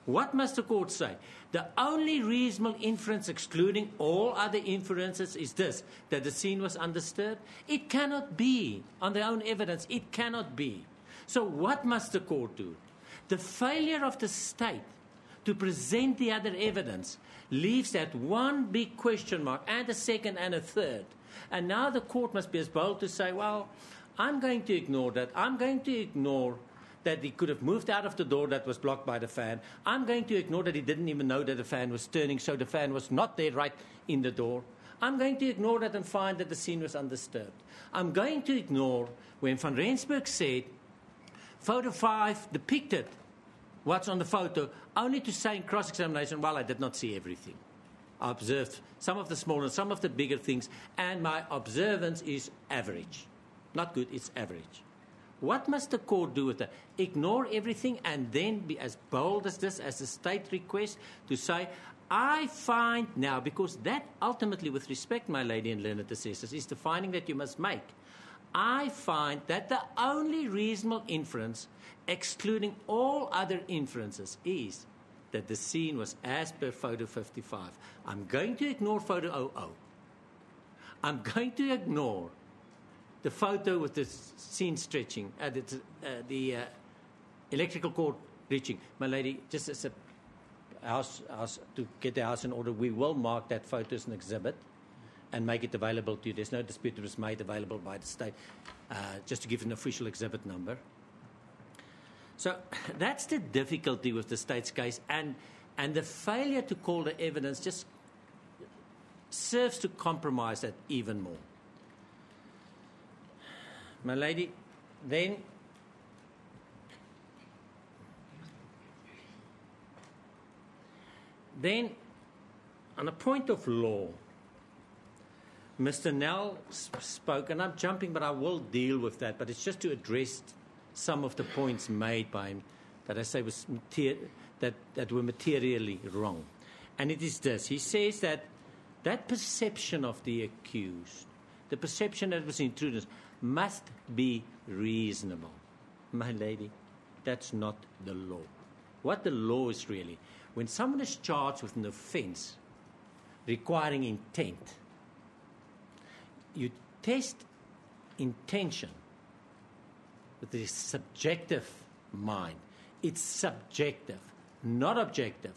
What must the court say? The only reasonable inference, excluding all other inferences, is this, that the scene was undisturbed? It cannot be. On their own evidence, it cannot be. So what must the court do? The failure of the state to present the other evidence leaves that one big question mark, and a second and a third. And now the court must be as bold to say, well, I'm going to ignore that. I'm going to ignore that he could have moved out of the door that was blocked by the fan. I'm going to ignore that he didn't even know that the fan was turning, so the fan was not there right in the door. I'm going to ignore that and find that the scene was undisturbed. I'm going to ignore when Van Rensburg said, photo 5 depicted what's on the photo, only to say in cross-examination, well, I did not see everything. I observed some of the smaller, some of the bigger things, and my observance is average. Not good, it's average. What must the court do with that? Ignore everything and then be as bold as this, as the state request, to say, I find now, because that ultimately, with respect, my lady and learned assessors, is the finding that you must make. I find that the only reasonable inference, excluding all other inferences, is that the scene was as per photo 55. I'm going to ignore photo 00. I'm going to ignore the photo with the scene stretching, the electrical cord reaching. My lady, just as a house to get the house in order, we will mark that photo as an exhibit and make it available to you. There's no dispute, it was made available by the state, just to give an official exhibit number. So that's the difficulty with the state's case, and the failure to call the evidence just serves to compromise that even more. My lady, then on a point of law, Mr. Nell spoke, and I'm jumping, but I will deal with that, but it's just to address some of the points made by him that I say was that were materially wrong. And it is this. He says that perception of the accused, the perception that was intruders, must be reasonable. My lady, that's not the law. What the law is really, when someone is charged with an offence requiring intent, you test intention with the subjective mind. It's subjective, not objective.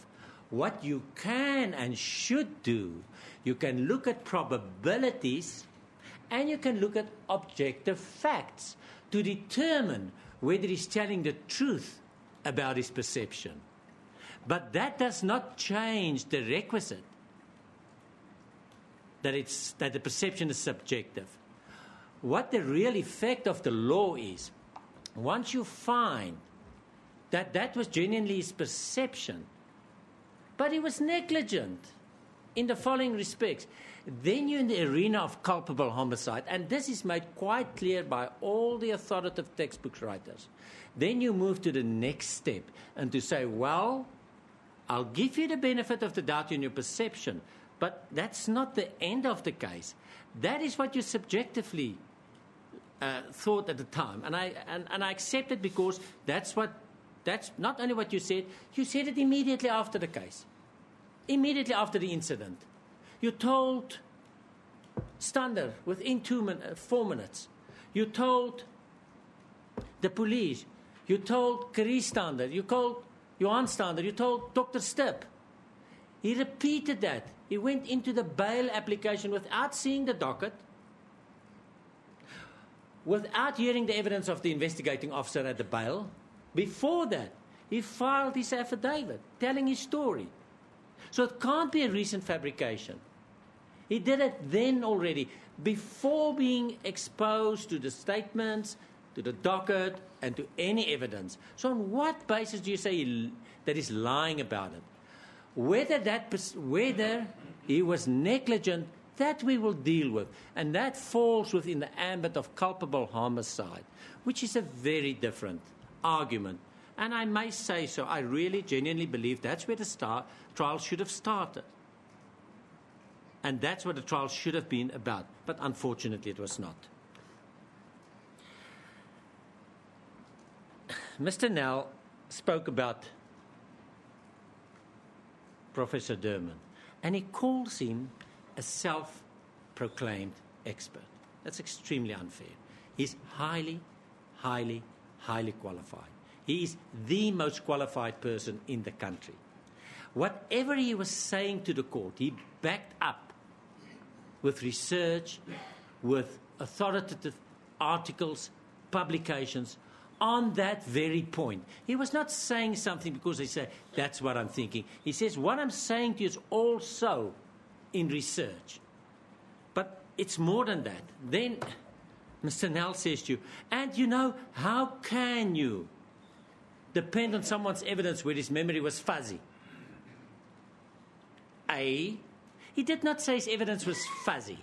What you can and should do, you can look at probabilities and you can look at objective facts to determine whether he's telling the truth about his perception. But that does not change the requisite that the perception is subjective. What the real effect of the law is, once you find that that was genuinely his perception, but he was negligent in the following respects, then you're in the arena of culpable homicide, and this is made quite clear by all the authoritative textbook writers. Then you move to the next step and to say, well, I'll give you the benefit of the doubt in your perception, but that's not the end of the case. That is what you subjectively thought at the time, and I accept it because that's not only what you said it immediately after the case, immediately after the incident. You told Stander within 4 minutes. You told the police. You told Carie Stander. You told Johan Stander. You told Dr. Stipp. He repeated that. He went into the bail application without seeing the docket, without hearing the evidence of the investigating officer at the bail. Before that, he filed his affidavit telling his story. So it can't be a recent fabrication. He did it then already, before being exposed to the statements, to the docket, and to any evidence. So on what basis do you say that he's lying about it? Whether he was negligent, that we will deal with. And that falls within the ambit of culpable homicide, which is a very different argument. And I may say so, I really genuinely believe that's where the trial should have started. And that's what the trial should have been about. But unfortunately, it was not. Mr. Nell spoke about Professor Durman, and he calls him a self-proclaimed expert. That's extremely unfair. He's highly, highly, highly qualified. He is the most qualified person in the country. Whatever he was saying to the court, he backed up with research, with authoritative articles, publications, on that very point. He was not saying something because he said, that's what I'm thinking. He says, what I'm saying to you is also in research. But it's more than that. Then Mr. Nell says to you, and you know, how can you depend on someone's evidence where his memory was fuzzy? He did not say his evidence was fuzzy.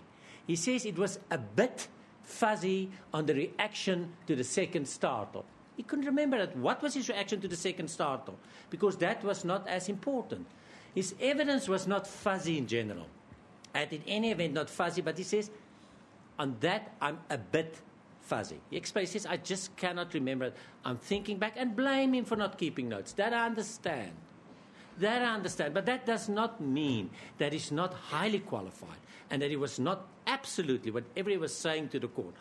He says it was a bit fuzzy on the reaction to the second startle. He couldn't remember that. What was his reaction to the second startle? Because that was not as important. His evidence was not fuzzy in general. And in any event, not fuzzy, but he says, on that, I'm a bit fuzzy. He explains, he says, I just cannot remember it. I'm thinking back and blame him for not keeping notes. That I understand. That I understand. But that does not mean that he's not highly qualified and that he was not absolutely, whatever he was saying to the court,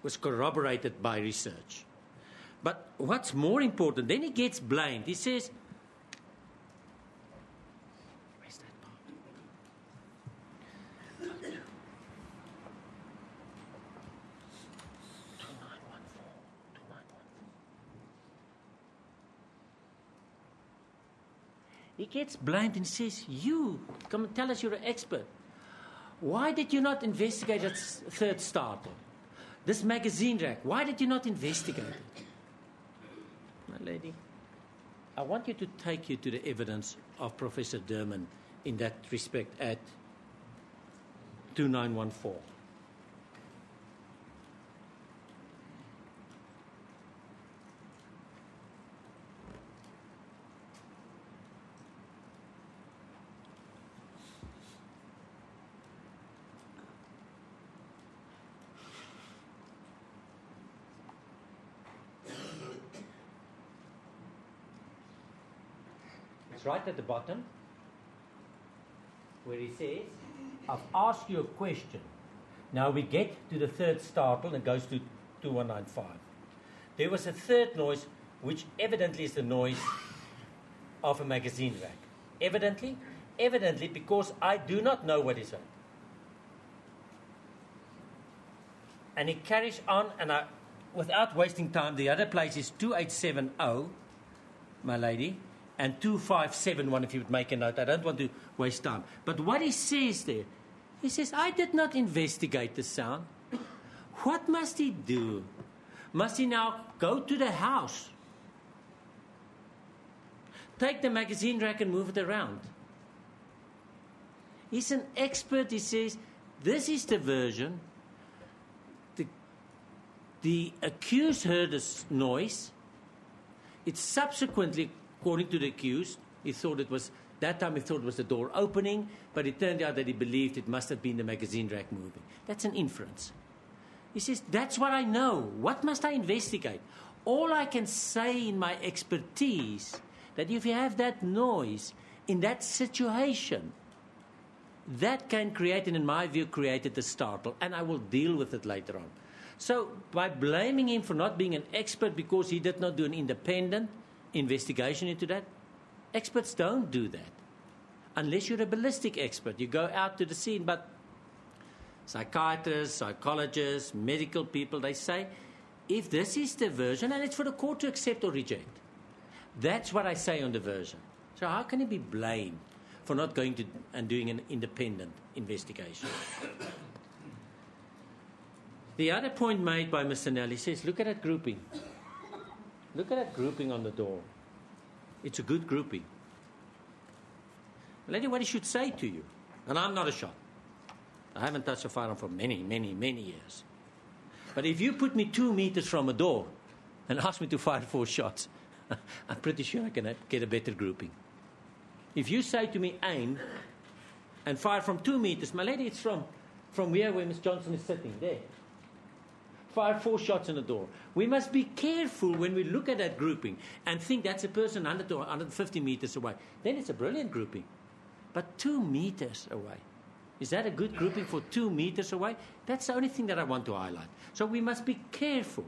was corroborated by research. But what's more important, then he gets blamed. He says, where's that part? He gets blamed and says, you, come and tell us you're an expert. Why did you not investigate that third startle? This magazine rack, why did you not investigate it? My lady, I want you to take you to the evidence of Professor Durman in that respect at 2914. Right at the bottom, where he says, I've asked you a question. Now we get to the third startle and goes to 2195. There was a third noise, which evidently is the noise of a magazine rack. Evidently because I do not know what is it. And he carries on, and without wasting time, the other place is 2870, my lady, and 2571, if you would make a note. I don't want to waste time. But what he says there, he says, I did not investigate the sound. What must he do? Must he now go to the house, take the magazine rack and move it around? He's an expert. He says, this is the version. The accused heard this noise. It's subsequently, according to the accused, he thought it was the door opening, but it turned out that he believed it must have been the magazine rack moving. That's an inference. He says, that's what I know. What must I investigate? All I can say in my expertise, that if you have that noise in that situation, that can create, and in my view, created the startle, and I will deal with it later on. So by blaming him for not being an expert because he did not do an independent investigation into that, experts don't do that. Unless you're a ballistic expert. You go out to the scene, but psychiatrists, psychologists, medical people, they say, if this is the version, and it's for the court to accept or reject. That's what I say on the version. So how can he be blamed for not going to and doing an independent investigation? The other point made by Mr. Nelly says, look at that grouping. Look at that grouping on the door. It's a good grouping. Lady, what he should say to you, and I'm not a shot. I haven't touched a firearm for many, many, many years. But if you put me 2 meters from a door and ask me to fire 4 shots, I'm pretty sure I can get a better grouping. If you say to me, aim, and fired from 2 meters. My lady, it's from here where Miss Johnson is sitting, there. Fired 4 shots in the door. We must be careful when we look at that grouping and think that's a person 100 to 150 meters away. Then it's a brilliant grouping. But 2 meters away. Is that a good grouping for 2 meters away? That's the only thing that I want to highlight. So we must be careful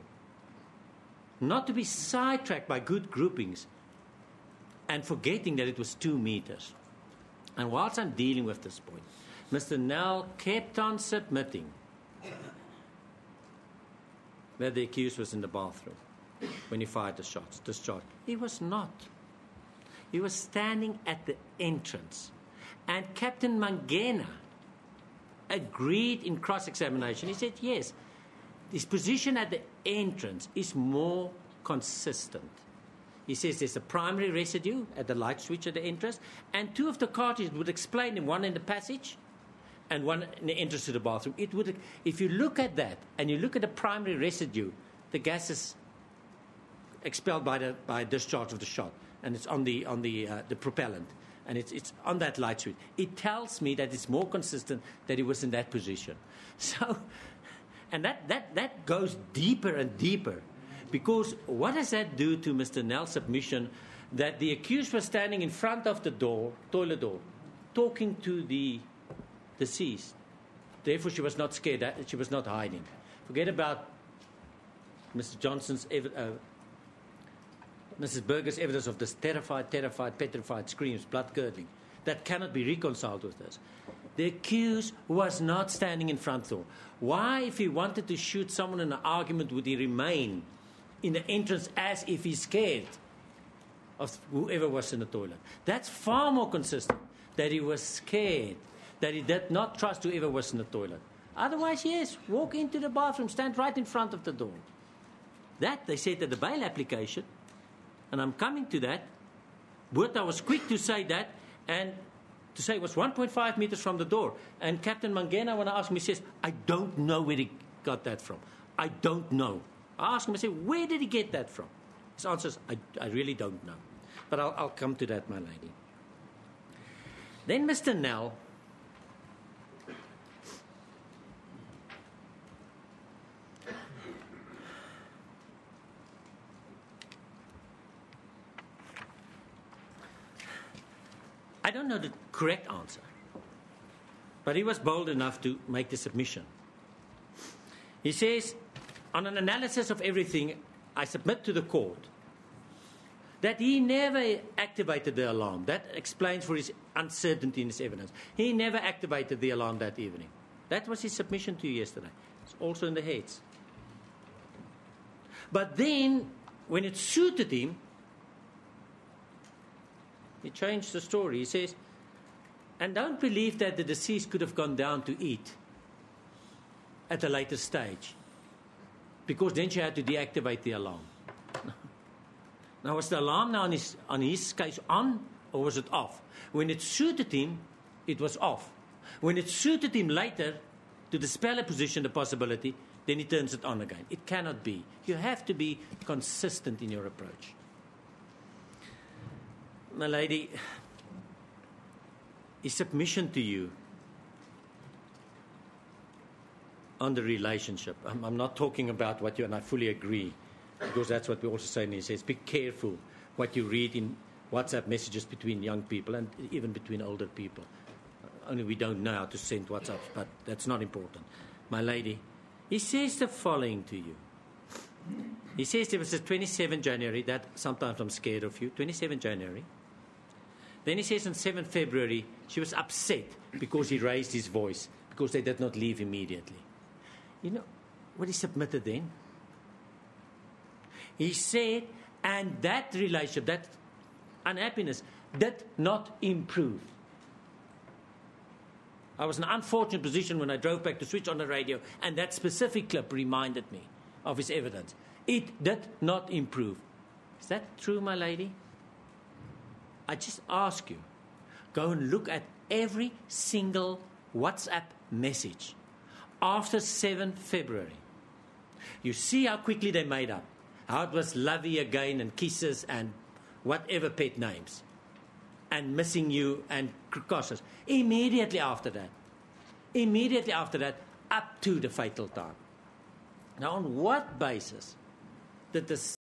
not to be sidetracked by good groupings and forgetting that it was 2 meters. And whilst I'm dealing with this point, Mr. Nell kept on submitting that the accused was in the bathroom when he fired the shots, discharged. He was not. He was standing at the entrance. And Captain Mangena agreed in cross-examination. He said, yes, his position at the entrance is more consistent. He says there's a primary residue at the light switch at the entrance, and 2 of the cartridges would explain him, one in the passage and one in the entrance to the bathroom. It would, if you look at that and you look at the primary residue, the gas is expelled by discharge of the shot, and it's on the propellant, and it's on that light switch. It tells me that it's more consistent that he was in that position. So, and that goes deeper and deeper, because what does that do to Mr. Nell's submission that the accused was standing in front of the door, toilet door, talking to the deceased. Therefore, she was not scared. She was not hiding. Forget about Mr. Johnson's, Mrs. Berger's evidence of this terrified, petrified screams, blood-curdling. That cannot be reconciled with this. The accused was not standing in front door. Why, if he wanted to shoot someone in an argument, would he remain in the entrance as if he's scared of whoever was in the toilet? That's far more consistent, that he was scared, that he did not trust whoever was in the toilet. Otherwise, yes, walk into the bathroom, stand right in front of the door. That, they said at the bail application, and I'm coming to that. Buerta was quick to say that, and to say it was 1.5 meters from the door. And Captain Mangena, when I asked him, he says, I don't know where he got that from. I don't know. I asked him, I said, where did he get that from? His answer is, I really don't know. But I'll come to that, my lady. Then Mr. Nell I don't know the correct answer, but he was bold enough to make the submission. He says, on an analysis of everything, I submit to the court that he never activated the alarm. That explains for his uncertainty in his evidence. He never activated the alarm that evening. That was his submission to you yesterday. It's also in the heads. But then, when it suited him, he changed the story. He says, and don't believe that the deceased could have gone down to eat at a later stage, because then she had to deactivate the alarm. Now, was the alarm now on his case on, or was it off? When it suited him, it was off. When it suited him later to dispel a position, the possibility, then he turns it on again. It cannot be. You have to be consistent in your approach. My lady, his submission to you on the relationship, I'm not talking about what you, and I fully agree, because that's what we also say, and he says, be careful what you read in WhatsApp messages between young people and even between older people. Only we don't know how to send WhatsApps, but that's not important. My lady, he says the following to you. He says there was a 27 January, that sometimes I'm scared of you, 27 January. Then he says on 7 February, she was upset because he raised his voice, because they did not leave immediately. You know what he submitted then? He said, and that relationship, that unhappiness, did not improve. I was in an unfortunate position when I drove back to switch on the radio, and that specific clip reminded me of his evidence. It did not improve. Is that true, my lady? I just ask you, go and look at every single WhatsApp message after 7 February. You see how quickly they made up, how it was lovey again and kisses and whatever pet names. and missing you and crosses. Immediately after that, up to the fatal time. Now, on what basis did the